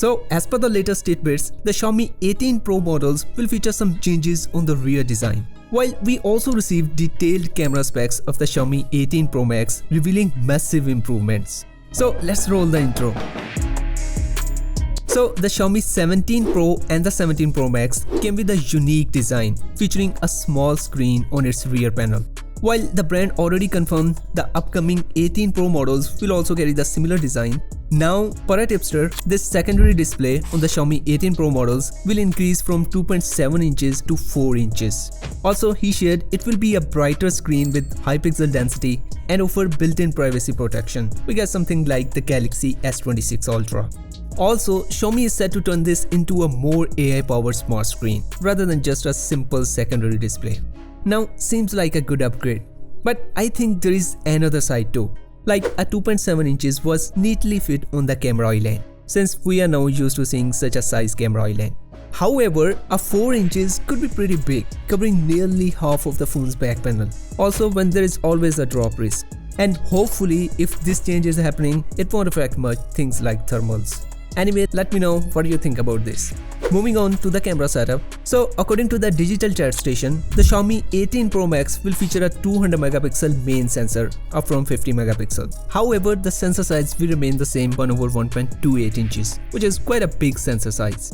So as per the latest tidbits, the Xiaomi 18 Pro models will feature some changes on the rear design. While we also received detailed camera specs of the Xiaomi 18 Pro Max revealing massive improvements. So let's roll the intro. So the Xiaomi 17 Pro and the 17 Pro Max came with a unique design featuring a small screen on its rear panel. While the brand already confirmed the upcoming 18 Pro models will also carry the similar design, now per a tipster, this secondary display on the Xiaomi 18 Pro models will increase from 2.7 inches to 4 inches. Also, he shared it will be a brighter screen with high pixel density and offer built-in privacy protection. We get something like the Galaxy S26 Ultra. Also, Xiaomi is set to turn this into a more AI-powered smart screen rather than just a simple secondary display. Now, seems like a good upgrade, but I think there is another side too. Like a 2.7 inches was neatly fit on the camera island, since we are now used to seeing such a size camera island. However, a 4 inches could be pretty big, covering nearly half of the phone's back panel. Also, when there is always a drop risk. And hopefully, if this change is happening, it won't affect much things like thermals. Anyway, let me know what you think about this. Moving on to the camera setup. So according to the digital chat station, the Xiaomi 18 Pro Max will feature a 200 megapixel main sensor up from 50 megapixel. However, the sensor size will remain the same 1/1.28 inches, which is quite a big sensor size.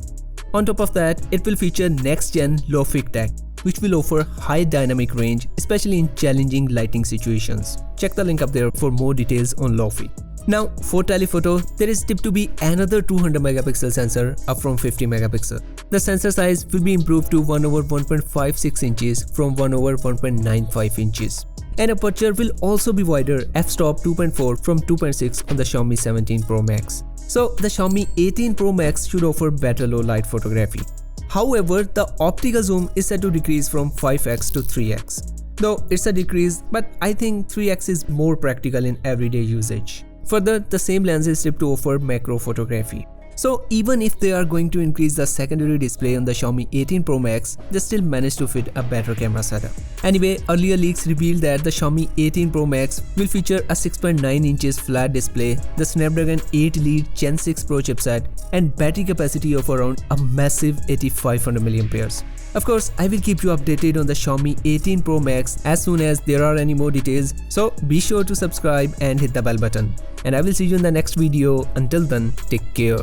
On top of that, it will feature next-gen low-fic tech, which will offer high dynamic range, especially in challenging lighting situations. Check the link up there for more details on low-fic. Now, for telephoto, there is tipped to be another 200 megapixel sensor up from 50 megapixel. The sensor size will be improved to 1/1.56 inches from 1/1.95 inches. And aperture will also be wider, f-stop 2.4 from 2.6 on the Xiaomi 17 Pro Max. So the Xiaomi 18 Pro Max should offer better low light photography. However, the optical zoom is set to decrease from 5x to 3x. Though it's a decrease, but I think 3x is more practical in everyday usage. Further, the same lens is tipped to offer macro photography. So even if they are going to increase the secondary display on the Xiaomi 18 Pro Max, they still managed to fit a better camera setup. Anyway, earlier leaks revealed that the Xiaomi 18 Pro Max will feature a 6.9 inches flat display, the Snapdragon 8 Elite Gen 6 Pro chipset, and battery capacity of around a massive 8500 mAh. Of course, I will keep you updated on the Xiaomi 18 Pro Max as soon as there are any more details, so be sure to subscribe and hit the bell button. And I will see you in the next video. Until then, take care.